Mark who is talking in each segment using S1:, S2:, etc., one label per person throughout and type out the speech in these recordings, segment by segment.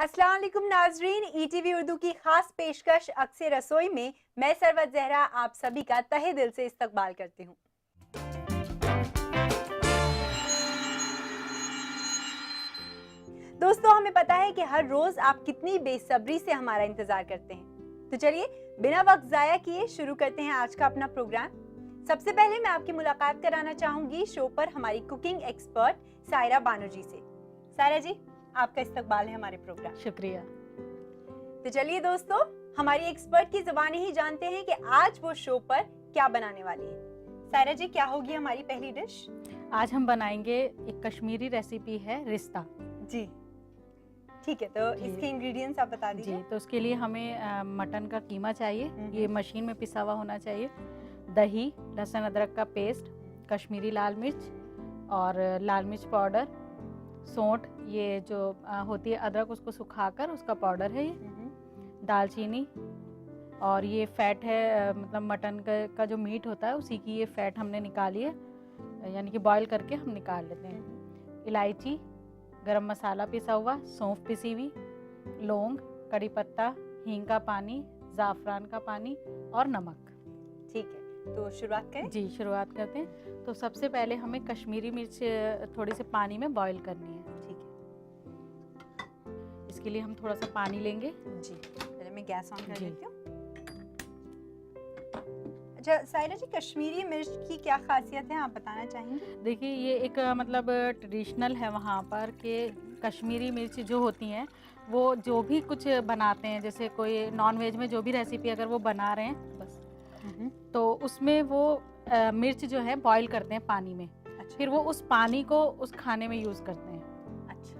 S1: अस्सलाम वालेकुम नाजरीन, ईटीवी उर्दू की खास पेशकश अक्से रसोई में मैं सरवत जहरा आप सभी का तहे दिल से इस्तकबाल करती हूँ। दोस्तों, हमें पता है कि हर रोज आप कितनी बेसब्री से हमारा इंतजार करते हैं, तो चलिए बिना वक्त जाया किए शुरू करते हैं आज का अपना प्रोग्राम। सबसे पहले मैं आपकी मुलाकात कराना चाहूंगी शो पर हमारी कुकिंग एक्सपर्ट सायरा बानो जी से। सायरा जी, आपका इस्तकबाल है हमारे प्रोग्राम।
S2: शुक्रिया।
S1: तो चलिए दोस्तों, हमारी एक्सपर्ट की ज़बानी ही जानते हैं कि आज वो शो पर क्या बनाने वाली है। सायरा जी, क्या होगी हमारी पहली डिश?
S2: आज हम बनाएंगे एक कश्मीरी रेसिपी है रिश्ता।
S1: जी ठीक है, तो
S2: जी।
S1: इसके इंग्रेडिएंट्स आप बता दीजिए।
S2: जी, तो उसके लिए हमें मटन का कीमा चाहिए, ये मशीन में पिसा हुआ होना चाहिए, दही, लहसुन अदरक का पेस्ट, कश्मीरी लाल मिर्च और लाल मिर्च पाउडर, सौंठ, ये जो होती है अदरक उसको सुखाकर उसका पाउडर है ये, दालचीनी, और ये फैट है, मतलब मटन का जो मीट होता है उसी की ये फैट हमने निकाली है, यानी कि बॉईल करके हम निकाल लेते हैं। इलायची, गरम मसाला पिसा हुआ, सौंफ पिसी हुई, लौंग, कड़ी पत्ता, हींग का पानी, ज़ाफ़रान का पानी और नमक। ठीक है,
S1: तो शुरुआत करें?
S2: जी, शुरुआत करते हैं। तो सबसे पहले हमें कश्मीरी मिर्च थोड़ी सी पानी में बॉईल करनी है।
S1: ठीक है,
S2: इसके लिए हम थोड़ा सा पानी लेंगे।
S1: जी, पहले मैं गैस ऑन कर
S2: जी।
S1: देती हूँ। अच्छा सायरा जी, कश्मीरी मिर्च की क्या खासियत है, आप बताना चाहेंगे?
S2: देखिए, ये एक मतलब ट्रेडिशनल है वहाँ पर कि कश्मीरी मिर्च जो होती हैं वो जो भी कुछ बनाते हैं, जैसे कोई नॉन वेज में जो भी रेसिपी अगर वो बना रहे हैं बस, तो उसमें वो मिर्च जो है बॉईल करते हैं पानी में।
S1: अच्छा।
S2: फिर वो उस पानी को उस खाने में यूज़ करते हैं।
S1: अच्छा,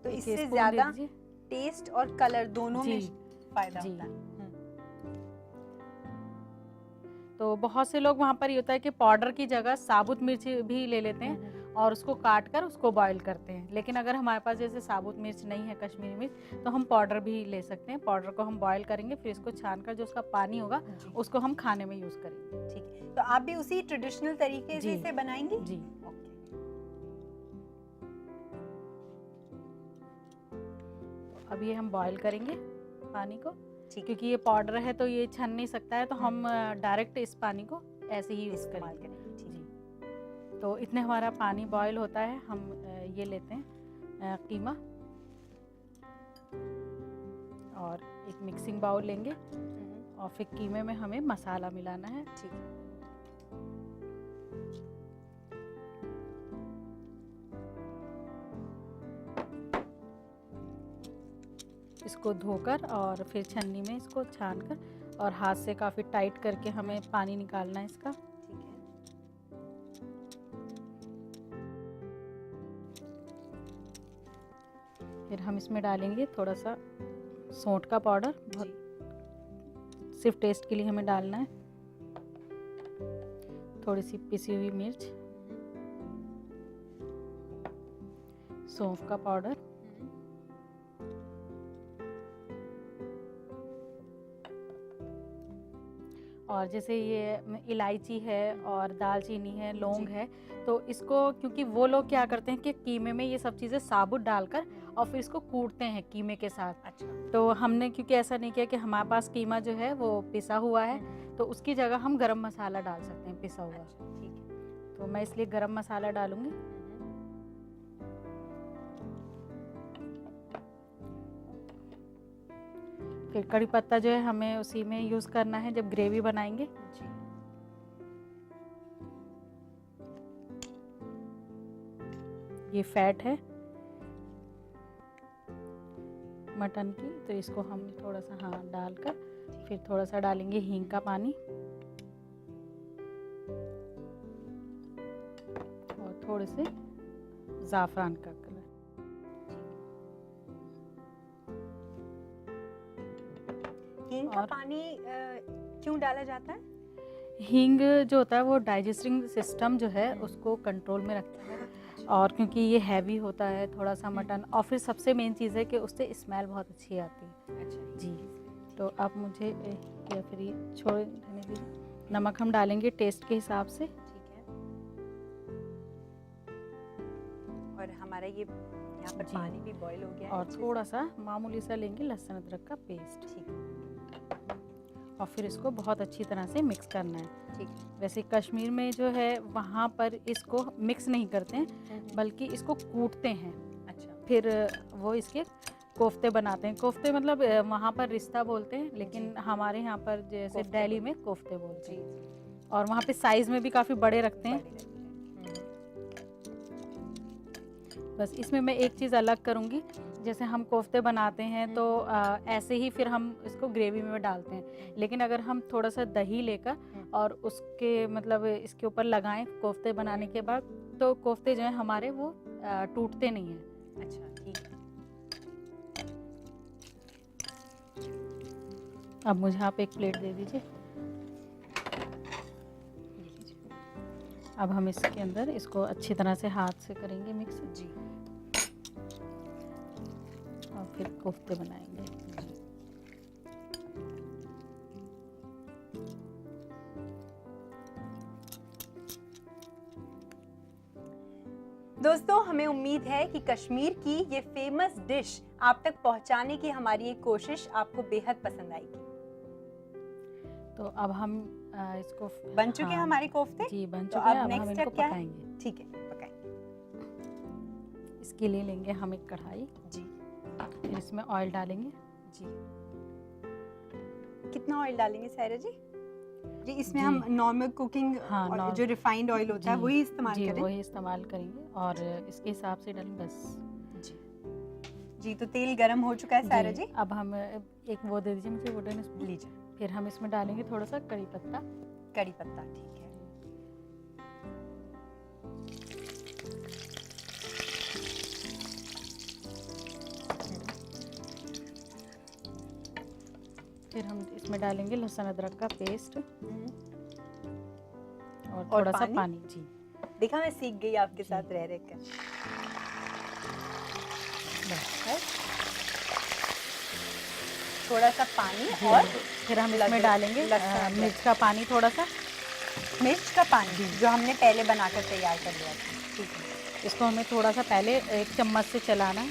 S1: तो
S2: एक
S1: इससे
S2: स्पून दे
S1: ज्यादा
S2: दीजिए।
S1: टेस्ट और कलर दोनों में
S2: जी,
S1: फायदा
S2: जी।
S1: होता है।
S2: तो बहुत से लोग वहाँ पर ये होता है कि पाउडर की जगह साबुत मिर्च भी ले लेते हैं और उसको काट कर उसको बॉईल करते हैं। लेकिन अगर हमारे पास जैसे साबुत मिर्च नहीं है, कश्मीरी मिर्च, तो हम पाउडर भी ले सकते हैं। पाउडर को हम बॉईल करेंगे, फिर इसको छान कर जो उसका पानी होगा उसको हम खाने में यूज़ करेंगे।
S1: ठीक है, तो आप भी उसी ट्रेडिशनल तरीके से
S2: जी।
S1: इसे बनाएंगी?
S2: जी।
S1: ओके।
S2: अब ये हम बॉईल करेंगे पानी को,
S1: ठीक,
S2: क्योंकि ये पाउडर है तो ये छन नहीं सकता है, तो हम डायरेक्ट इस पानी को ऐसे ही यूज़
S1: इस्तेमाल
S2: करेंगे।
S1: करेंगे। ठीक है।
S2: जी। तो इतने हमारा पानी बॉईल होता है, हम ये लेते हैं कीमा और एक मिक्सिंग बाउल लेंगे और फिर कीमे में हमें मसाला मिलाना है।
S1: ठीक है।
S2: इसको धोकर और फिर छन्नी में इसको छानकर और हाथ से काफ़ी टाइट करके हमें पानी निकालना है इसका।
S1: ठीक है।
S2: फिर हम इसमें डालेंगे थोड़ा सा सौंठ का पाउडर, बहुत सिर्फ टेस्ट के लिए हमें डालना है, थोड़ी सी पिसी हुई मिर्च, सौंफ का पाउडर, और जैसे ये इलायची है और दालचीनी है, लौंग है, तो इसको क्योंकि वो लोग क्या करते हैं कि कीमे में ये सब चीज़ें साबुत डालकर और फिर इसको कूटते हैं कीमे के साथ।
S1: अच्छा।
S2: तो हमने क्योंकि ऐसा नहीं किया कि हमारे पास कीमा जो है वो पिसा हुआ है, तो उसकी जगह हम गरम मसाला डाल सकते हैं पिसा हुआ।
S1: अच्छा, ठीक है।
S2: तो मैं इसलिए गरम मसाला डालूंगी। फिर कड़ी पत्ता जो है हमें उसी में यूज़ करना है जब ग्रेवी बनाएंगे।
S1: जी।
S2: ये फैट है मटन की, तो इसको हम थोड़ा सा डालकर फिर थोड़ा सा डालेंगे हींग का पानी और थोड़े से ज़ाफ़रान का कलर।
S1: हींग का पानी क्यों डाला जाता है?
S2: हींग जो होता है वो डाइजेस्टिंग सिस्टम जो है उसको कंट्रोल में रखता है, और क्योंकि ये हैवी होता है थोड़ा सा मटन, और फिर सबसे मेन चीज़ है कि उससे स्मेल बहुत अच्छी आती है।
S1: अच्छा
S2: जी। तो आप मुझे या फिर ये छोड़ रहने दीजिए। नमक हम डालेंगे टेस्ट के हिसाब से।
S1: ठीक है। और हमारा ये यहाँ पर
S2: जी।
S1: पानी भी बॉईल हो गया है
S2: और
S1: अच्छे से।
S2: थोड़ा सा मामूली सा लेंगे लहसुन अदरक का पेस्ट,
S1: ठीक है,
S2: और फिर इसको बहुत अच्छी तरह से मिक्स करना है।
S1: ठीक है।
S2: वैसे कश्मीर में जो है वहाँ पर इसको मिक्स नहीं करते हैं, बल्कि इसको कूटते हैं,
S1: अच्छा,
S2: फिर वो इसके कोफ्ते बनाते हैं। कोफ्ते मतलब वहाँ पर रिश्ता बोलते हैं, लेकिन
S1: जी।
S2: हमारे यहाँ पर जैसे
S1: कोफ्ते
S2: दिल्ली
S1: बोलते
S2: में कोफ्ते बोलते
S1: जी,
S2: हैं।
S1: जी।
S2: और वहाँ पे साइज में भी काफ़ी बड़े रखते हैं।
S1: बड़े रखते हैं।
S2: बस इसमें मैं एक चीज़ अलग करूँगी, जैसे हम कोफ्ते बनाते हैं तो ऐसे ही फिर हम इसको ग्रेवी में डालते हैं, लेकिन अगर हम थोड़ा सा दही लेकर और उसके मतलब इसके ऊपर लगाएं कोफ्ते बनाने के बाद, तो कोफ्ते जो हैं हमारे वो टूटते नहीं हैं।
S1: अच्छा, ठीक है।
S2: अब मुझे आप एक प्लेट दे दीजिए।
S1: ये लीजिए।
S2: अब हम इसके अंदर इसको अच्छी तरह से हाथ से करेंगे मिक्स,
S1: जी,
S2: और फिर कोफ्ते बनाएंगे।
S1: दोस्तों, हमें उम्मीद है कि कश्मीर की ये फेमस डिश आप तक पहुंचाने की हमारी ये कोशिश आपको बेहद पसंद आएगी।
S2: तो अब हम इसको
S1: बन चुके हैं
S2: हाँ,
S1: हमारे कोफ्ते?
S2: जी बन
S1: तो
S2: चुके हैं।
S1: अब
S2: अब
S1: नेक्स्ट
S2: हम
S1: स्टेप
S2: इनको
S1: क्या है?
S2: पकाएंगे।
S1: ठीक है, पकाएंगे।
S2: इसके लिए लेंगे हम एक कढ़ाई,
S1: जी,
S2: फिर इसमें ऑयल डालेंगे।
S1: जी। कितना ऑयल डालेंगे सायरा जी? जी, इसमें
S2: जी।
S1: हम नॉर्मल कुकिंग
S2: हाँ,
S1: जो रिफाइंड ऑयल होता है
S2: जी,
S1: वही इस्तेमाल
S2: जी
S1: करें?
S2: वही इस्तेमाल करेंगे, और इसके हिसाब से डालेंगे बस।
S1: जी। जी, तो तेल गरम हो चुका है सायरा जी?
S2: अब हम एक वो दे दीजिए मुझे वुडन स्पून।
S1: लीजिए।
S2: फिर हम इसमें डालेंगे थोड़ा सा कड़ी पत्ता।
S1: कड़ी पत्ता, ठीक है।
S2: फिर हम इसमें डालेंगे लहसुन अदरक का पेस्ट, और
S1: और
S2: थोड़ा सा
S1: पानी?
S2: पानी। जी,
S1: देखा, मैं सीख गई आपके
S2: जी।
S1: साथ रह कर।
S2: बस।
S1: थोड़ा सा पानी
S2: जी,
S1: और
S2: फिर हम इसमें
S1: लहसुन-
S2: डालेंगे
S1: लहसुन अदरक।
S2: मिर्च का पानी थोड़ा सा।
S1: मिर्च का पानी जो हमने पहले बनाकर तैयार कर लिया था। ठीक है।
S2: इसको हमें थोड़ा सा पहले एक चम्मच से चलाना है।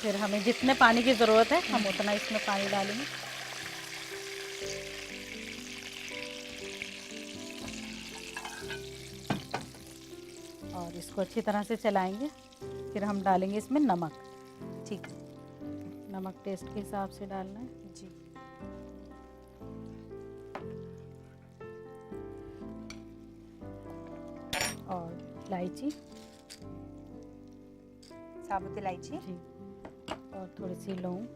S2: फिर हमें जितने पानी की ज़रूरत है हम उतना इसमें पानी डालेंगे। और इसको अच्छी तरह से चलाएंगे। फिर हम डालेंगे इसमें नमक।
S1: ठीक है
S2: नमक टेस्ट के हिसाब से डालना है।
S1: जी।
S2: और इलायची।
S1: साबुत इलायची।
S2: जी, और थोड़ी सी लौंग,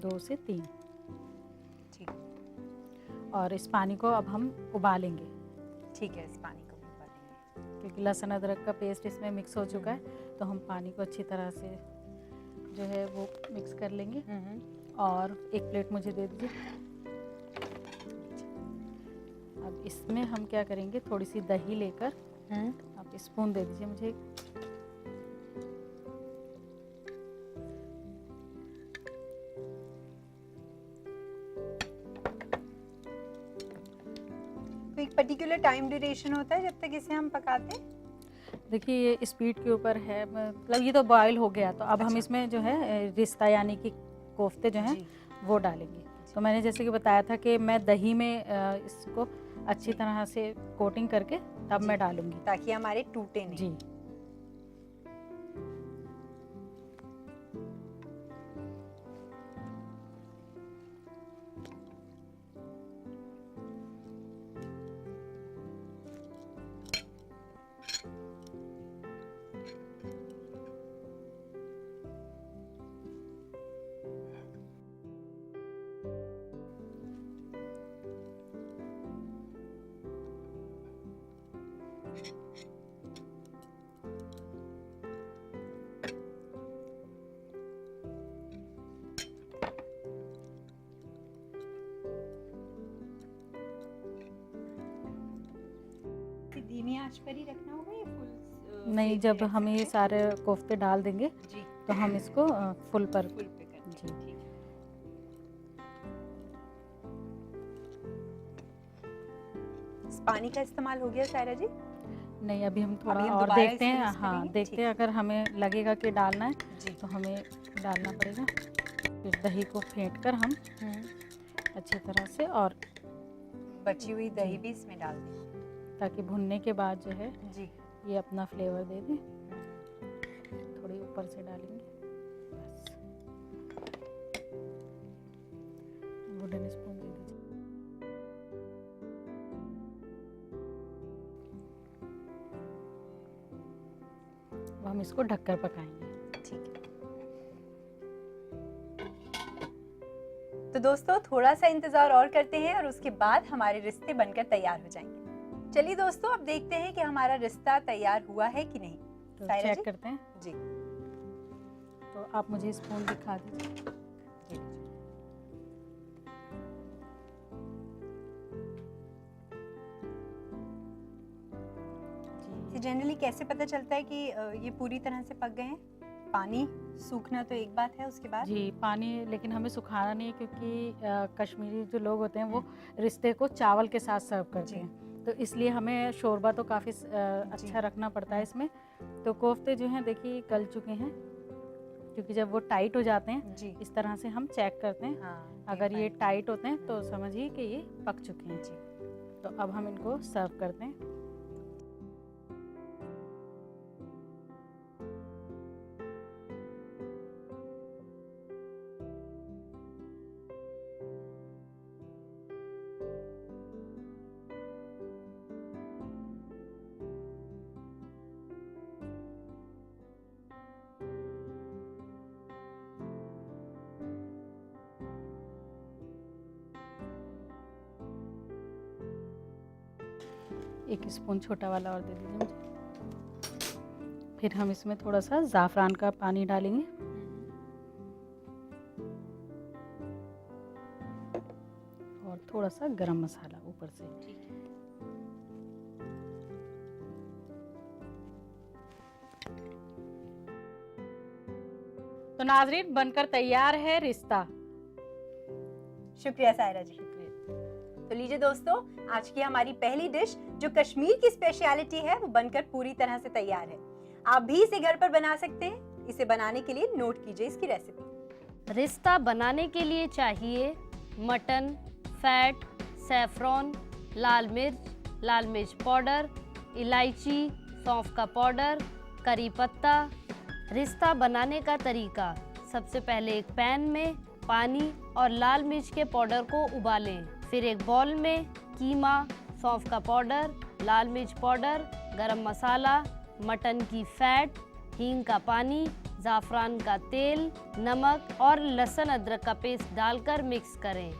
S2: 2 से 3।
S1: ठीक
S2: और इस पानी को अब हम उबालेंगे,
S1: ठीक है, इस पानी को भी उबालेंगे।
S2: क्योंकि लहसुन अदरक का पेस्ट इसमें मिक्स हो चुका है, तो हम पानी को अच्छी तरह से जो है वो मिक्स कर लेंगे। और एक प्लेट मुझे दे दीजिए। अब इसमें हम क्या करेंगे, थोड़ी सी दही लेकर, आप स्पून दे दीजिए मुझे।
S1: तो एक पर्टिकुलर टाइम ड्यूरेशन होता है जब तक इसे हम पकाते हैं?
S2: देखिए ये स्पीड के ऊपर है, मतलब ये तो बॉयल हो गया, तो अब हम
S1: अच्छा।
S2: इसमें जो है रिश्ता यानी कि कोफ्ते जो हैं
S1: जी।
S2: वो डालेंगे। तो मैंने जैसे कि बताया था कि मैं दही में इसको अच्छी तरह से कोटिंग करके तब
S1: जी।
S2: मैं डालूंगी।
S1: ताकि हमारे टूटे नहीं।
S2: जी।
S1: धीमी आंच पर ही रखना होगा या फुल?
S2: नहीं, जब हम ये सारे कोफ्ते डाल देंगे
S1: जी
S2: तो हम इसको फुल पर।
S1: फुल पे करना है।
S2: जी।
S1: ठीक है। पानी का इस्तेमाल हो गया सायरा जी?
S2: नहीं, अभी हम थोड़ा
S1: अभी हम
S2: और
S1: दोबारा
S2: देखते
S1: इसको
S2: हैं।
S1: मिक्स
S2: हाँ,
S1: करेंगे?
S2: देखते
S1: ठीक
S2: हैं, अगर हमें लगेगा कि डालना है
S1: जी।
S2: तो हमें डालना पड़ेगा। फिर दही को फेंट कर हम अच्छी तरह से, और
S1: बची हुई दही
S2: जी।
S1: भी इसमें डाल दें
S2: ताकि भुनने के बाद जो है
S1: जी।
S2: ये अपना फ्लेवर दे दे। थोड़ी ऊपर से डालेंगे बस। वुडन स्पून दे दीजिए। अब हम इसको ढककर पकाएंगे।
S1: ठीक है। तो दोस्तों थोड़ा सा इंतजार और करते हैं और उसके बाद हमारे रिश्ते बनकर तैयार हो जाएंगे। चलिए दोस्तों, अब देखते हैं कि हमारा रिश्ता तैयार हुआ है कि नहीं।
S2: तो
S1: सायरा
S2: चेक
S1: जी?
S2: करते हैं।
S1: जी।
S2: तो आप मुझे स्पून दिखा दीजिए।
S1: जी।
S2: जी।
S1: जनरली कैसे पता चलता है कि ये पूरी तरह से पक गए हैं? पानी सूखना तो एक बात है, उसके बाद
S2: जी, पानी लेकिन हमें सुखाना नहीं है, क्योंकि कश्मीरी जो लोग होते हैं वो रिश्ते को चावल के साथ सर्व करते
S1: जी।
S2: हैं, तो इसलिए हमें शोरबा तो काफ़ी अच्छा रखना पड़ता है इसमें। तो कोफ्ते जो हैं देखिए गल चुके हैं, क्योंकि जब वो टाइट हो जाते हैं
S1: जी।
S2: इस तरह से हम चेक करते हैं।
S1: हाँ,
S2: अगर ये
S1: fine।
S2: टाइट होते हैं तो समझिए कि ये पक चुके हैं।
S1: जी।
S2: तो अब हम इनको सर्व करते हैं। एक स्पून छोटा वाला और दे दीजिए मुझे। फिर हम इसमें थोड़ा सा ज़ाफ़रान का पानी डालेंगे। और थोड़ा सा गरम मसाला ऊपर से। तो नाज़रीन, बनकर तैयार है रिश्ता।
S1: शुक्रिया सायरा जी। तो लीजिए दोस्तों, आज की हमारी पहली डिश जो कश्मीर की स्पेशलिटी है वो बनकर पूरी तरह से तैयार है। आप भी इसे घर पर बना सकते हैं। इसे बनाने के लिए नोट कीजिए इसकी रेसिपी।
S3: रिश्ता बनाने के लिए चाहिए मटन, फैट, सैफरॉन, लाल मिर्च पाउडर, इलायची, सौंफ का पाउडर, करी पत्ता। रिश्ता बनाने का तरीका: सबसे पहले एक पैन में पानी और लाल मिर्च के पाउडर को उबालें। फिर एक बाउल में कीमा, सौंफ का पाउडर, लाल मिर्च पाउडर, गरम मसाला, मटन की फैट, हींग का पानी, ज़ाफ़रान का तेल, नमक और लहसुन अदरक का पेस्ट डालकर मिक्स करें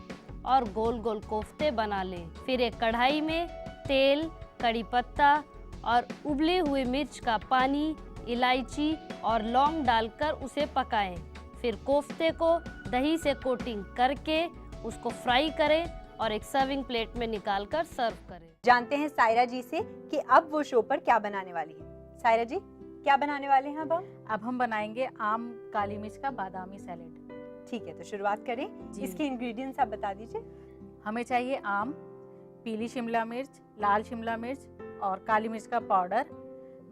S3: और गोल गोल कोफ्ते बना लें। फिर एक कढ़ाई में तेल, कड़ी पत्ता और उबले हुए मिर्च का पानी, इलायची और लौंग डालकर उसे पकाएं। फिर कोफ्ते को दही से कोटिंग करके उसको फ्राई करें और एक सर्विंग प्लेट में निकालकर सर्व करें।
S1: जानते हैं सायरा जी से कि अब वो शो पर क्या बनाने वाली है। सायरा जी, क्या बनाने वाले हैं अब हम?
S2: अब हम बनाएंगे आम काली मिर्च का बादामी सैलेड।
S1: ठीक है, तो शुरुआत करें।
S2: जी।
S1: इसके इंग्रेडिएंट्स आप बता दीजिए।
S2: हमें चाहिए आम, पीली शिमला मिर्च, लाल शिमला मिर्च और काली मिर्च का पाउडर,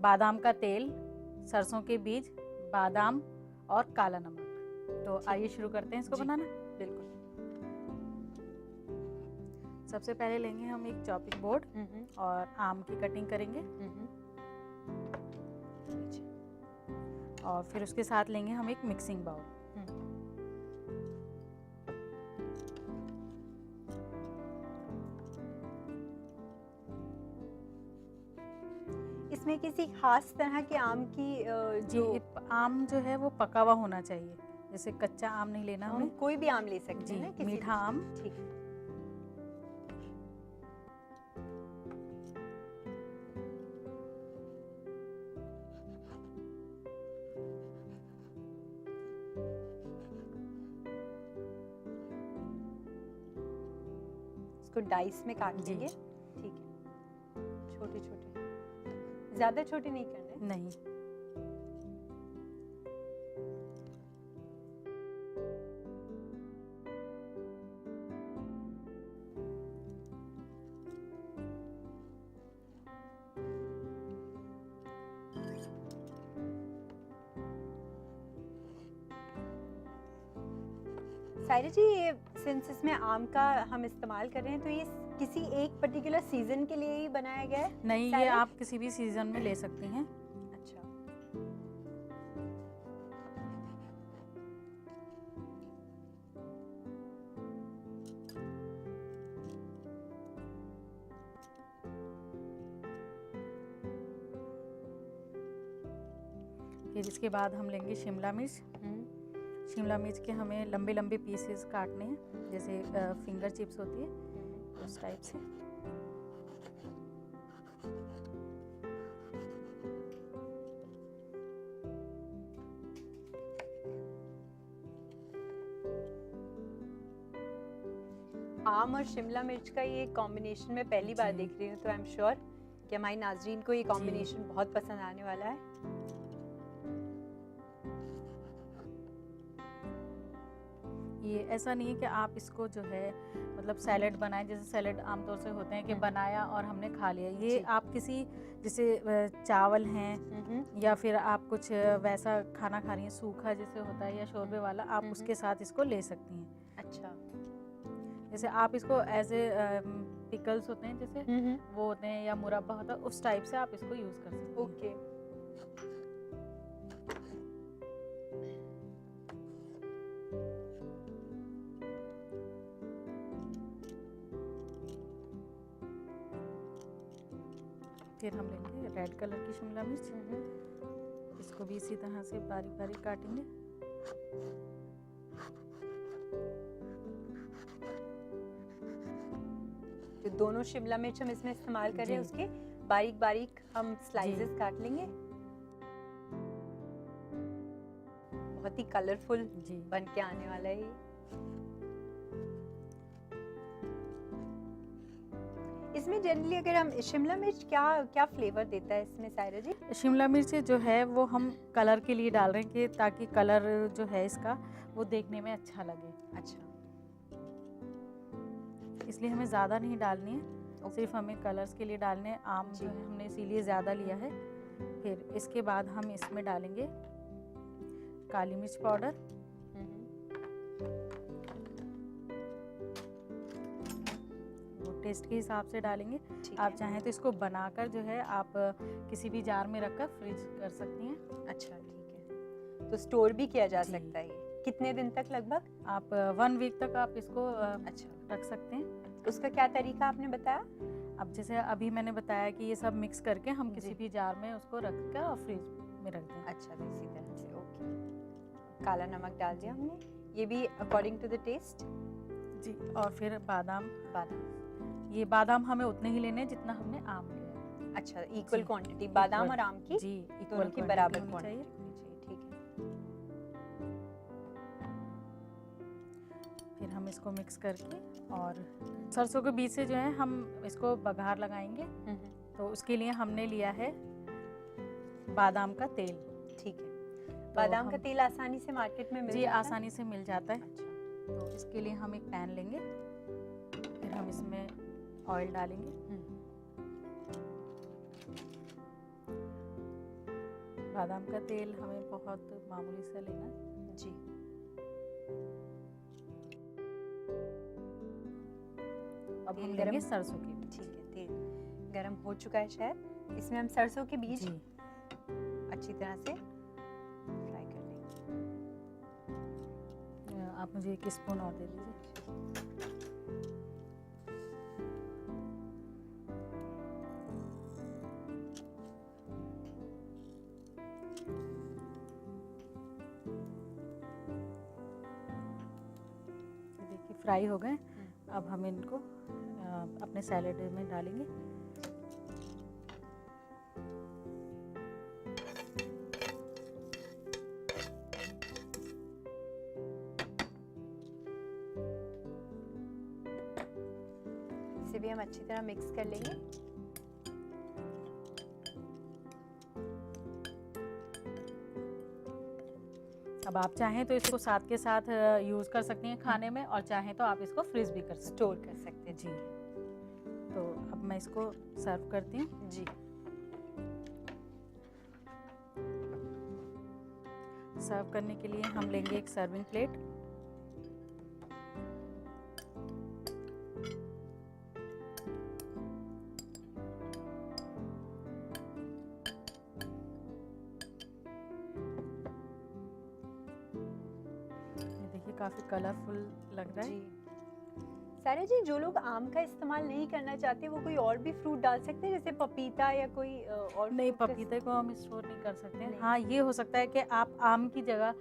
S2: बादाम का तेल, सरसों के बीज, बादाम और काला नमक। तो आइए शुरू करते हैं इसको
S1: जी।
S2: बनाना।
S1: बिल्कुल।
S2: सबसे पहले लेंगे हम एक चॉपिंग बोर्ड और आम की कटिंग करेंगे, और फिर उसके साथ लेंगे हम एक मिक्सिंग बाउल।
S1: इसमें किसी खास तरह के आम की
S2: जी, आम जो है वो पका हुआ होना चाहिए, जैसे कच्चा आम नहीं लेना
S1: हम
S2: हमें।
S1: कोई भी आम ले सकते
S2: जी,
S1: हैं किसी
S2: मीठा आम।
S1: ठीक है। इसको डाइस में काट
S2: जी।
S1: लेंगे। ठीक है, छोटे छोटे, ज्यादा छोटे नहीं करने।
S2: नहीं,
S1: सायरा जी, ये सिंस इसमें आम का हम इस्तेमाल कर रहे हैं, तो ये किसी एक पर्टिकुलर सीजन के लिए ही बनाया गया है?
S2: नहीं, ये
S1: सैलेड?
S2: आप किसी भी सीजन में ले सकती हैं।
S1: अच्छा।
S2: फिर इसके बाद हम लेंगे शिमला मिर्च। शिमला मिर्च के हमें लंबे लंबे पीसेस काटने हैं, जैसे फिंगर चिप्स होती है उस टाइप से।
S1: आम और शिमला मिर्च का ये कॉम्बिनेशन मैं पहली बार
S2: जी।
S1: देख रही हूँ, तो आई एम श्योर कि हमारी नाजरीन को ये कॉम्बिनेशन बहुत पसंद आने वाला है।
S2: ये ऐसा नहीं है कि आप इसको जो है मतलब सैलेड बनाएं, जैसे सैलेड आमतौर से होते हैं कि बनाया और हमने खा लिया। ये
S1: जी।
S2: आप किसी जैसे चावल हैं या फिर आप कुछ वैसा खाना खा रही हैं सूखा जैसे होता है या शोरबे वाला, आप उसके साथ इसको ले सकती हैं।
S1: अच्छा।
S2: जैसे आप इसको एज ए पिकल्स होते हैं जैसे वो होते हैं या मुरब्बा होता है, उस टाइप से आप इसको यूज कर सकते हैं।
S1: ओके।
S2: फिर हम लेंगे रेड कलर की शिमला मिर्च, इसको भी इसी तरह से बारीक बारीक काटेंगे।
S1: जो दोनों शिमला मिर्च हम इसमें इस्तेमाल कर रहे हैं,
S2: जी।
S1: उसके बारीक बारीक हम स्लाइसेस काट लेंगे। बहुत ही कलरफुल
S2: जी।
S1: बन के आने वाला है ये। इसमें जनरली अगर हम शिमला मिर्च क्या क्या फ्लेवर देता है इसमें सायरा जी?
S2: शिमला मिर्च जो है वो हम कलर के लिए डाल रहे हैं कि ताकि कलर जो है इसका वो देखने में अच्छा लगे,
S1: अच्छा।
S2: इसलिए हमें ज़्यादा नहीं डालनी है, सिर्फ हमें कलर्स के लिए डालने हैं। आम जो है हमने इसीलिए ज़्यादा लिया है। फिर इसके बाद हम इसमें डालेंगे काली मिर्च पाउडर, वो टेस्ट के हिसाब से डालेंगे।
S1: ठीक
S2: आप
S1: है।
S2: चाहें तो इसको बनाकर जो है आप किसी भी जार में रखकर फ्रीज कर सकती हैं।
S1: अच्छा, ठीक है। तो स्टोर भी किया जा
S2: जी।
S1: सकता है ये कितने दिन तक लगभग?
S2: आप 1 वीक तक आप इसको
S1: अच्छा।
S2: रख सकते हैं।
S1: उसका क्या तरीका आपने बताया?
S2: अब जैसे अभी मैंने बताया कि ये सब मिक्स करके हम किसी
S1: जी।
S2: भी जार में उसको रख कर और फ्रीज में रख दें।
S1: अच्छा, तो इसी तरह से। ओके। काला नमक डाल दिया हमने, ये भी अकॉर्डिंग टू द टेस्ट।
S2: जी। और फिर बादाम,
S1: बादाम।
S2: ये बादाम हमें उतने ही लेने हैं जितना हमने आम लिया है।
S1: अच्छा, इक्वल
S2: जी।
S1: क्वांटिटी बादाम और आम की
S2: जी,
S1: दोनों
S2: इक्वल
S1: की बराबर
S2: होनी
S1: क्वांटिटी
S2: चाहिए।
S1: होनी चाहिए। ठीक है।
S2: फिर हम इसको मिक्स करके और सरसों के बीज से जो है हम इसको बघार लगाएंगे, तो उसके लिए हमने लिया है बादाम का तेल।
S1: ठीक है। बादाम का तेल आसानी से मार्केट में मिल
S2: जी,
S1: जाता है?
S2: आसानी से मिल जाता है।
S1: अच्छा।
S2: तो इसके लिए हम एक पैन लेंगे, फिर हम इसमें ऑयल डालेंगे। बादाम का तेल हमें बहुत मामूली सा लेना है।
S1: जी।
S2: अब
S1: तेल
S2: हम
S1: गरम-
S2: लेंगे सरसों के बीज।
S1: ठीक है, तेल गरम हो चुका है शायद। इसमें हम सरसों के बीज
S2: जी।
S1: अच्छी तरह से फ्राई कर लेंगे।
S2: आप मुझे 1 स्पून और दे दीजिए। ये देखिए फ्राई हो गए। अब हम इनको अपने सैलेड में डालेंगे।
S1: इसे भी हम अच्छी तरह मिक्स कर लेंगे।
S2: अब आप चाहें तो इसको साथ के साथ यूज़ कर सकती हैं खाने में, और चाहें तो आप इसको फ्रीज भी कर सकते
S1: स्टोर कर सकते हैं।
S2: हैं। जी। तो अब मैं इसको सर्व करती हूँ।
S1: जी।
S2: सर्व करने के लिए हम लेंगे एक सर्विंग प्लेट। काफ़ी कलरफुल लग रहा है।
S1: जी सायरा जी, जो लोग आम का इस्तेमाल नहीं करना चाहते वो कोई और भी फ्रूट डाल सकते हैं, जैसे पपीता या कोई और
S2: नहीं,
S1: fruit का
S2: पपीते को हम स्टोर नहीं कर सकते हैं।
S1: नहीं।
S2: हाँ, ये हो सकता है कि आप आम की जगह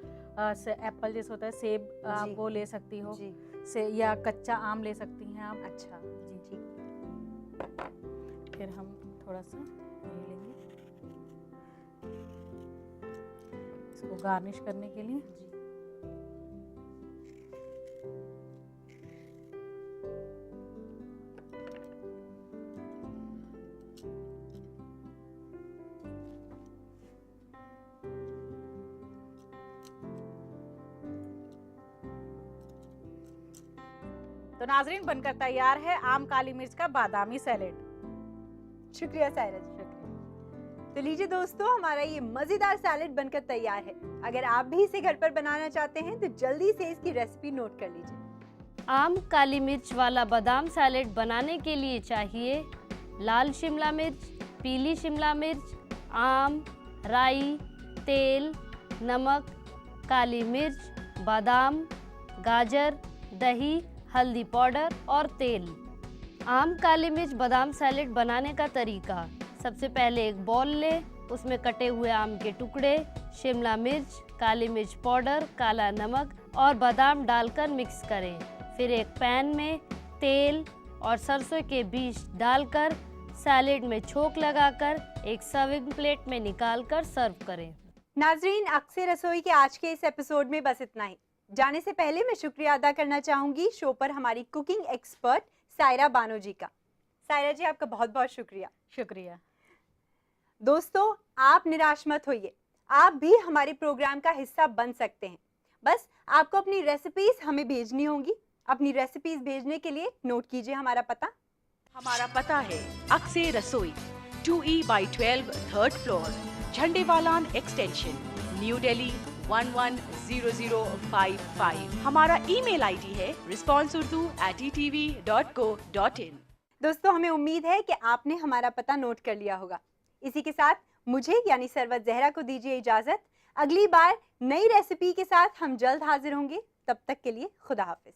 S2: से एप्पल जैसे होता है सेब, आप
S1: जी।
S2: वो ले सकती हो,
S1: जी
S2: से या कच्चा आम ले सकती हैं आप।
S1: अच्छा
S2: जी
S1: ठीक।
S2: फिर हम थोड़ा सा ये लेंगे इसको गार्निश करने के लिए।
S1: जी
S2: तो नाजरीन, बनकर तैयार है आम काली मिर्च का बादामी सैलेड।
S1: शुक्रिया सायरा जी। तो लीजिए दोस्तों, हमारा ये मजेदार सैलेड बनकर तैयार है। अगर आप भी इसे घर पर बनाना चाहते हैं तो जल्दी से इसकी रेसिपी नोट कर लीजिए।
S3: आम काली मिर्च वाला बादाम सैलेड बनाने के लिए चाहिए लाल शिमला मिर्च, पीली शिमला मिर्च, आम, राई, तेल, नमक, काली मिर्च, बादाम, गाजर, दही, हल्दी पाउडर और तेल। आम काली मिर्च बादाम सैलेड बनाने का तरीका: सबसे पहले एक बॉल लें, उसमें कटे हुए आम के टुकड़े, शिमला मिर्च, काली मिर्च पाउडर, काला नमक और बादाम डालकर मिक्स करें। फिर एक पैन में तेल और सरसों के बीज डालकर सैलेड में छोंक लगाकर एक सर्विंग प्लेट में निकालकर सर्व करें।
S1: नाजरीन, अक्सर रसोई के आज के इस एपिसोड में बस इतना ही। जाने से पहले मैं शुक्रिया अदा करना चाहूंगी शो पर हमारी कुकिंग एक्सपर्ट सायरा बानो जी का। सायरा जी, आपका बहुत बहुत शुक्रिया।
S2: शुक्रिया।
S1: दोस्तों, आप निराश मत होइए, आप भी हमारे प्रोग्राम का हिस्सा बन सकते हैं। बस आपको अपनी रेसिपीज हमें भेजनी होंगी। अपनी रेसिपीज भेजने के लिए नोट कीजिए हमारा पता।
S4: हमारा पता है अक्से रसोई, 2E/12 3rd floor, Jhandewalan extension, new Delhi 110055। हमारा ईमेल आईडी है responseurdu@etv.co.in।
S1: दोस्तों, हमें उम्मीद है कि आपने हमारा पता नोट कर लिया होगा। इसी के साथ मुझे यानी सरवत जहरा को दीजिए इजाजत। अगली बार नई रेसिपी के साथ हम जल्द हाजिर होंगे। तब तक के लिए खुदा हाफिज।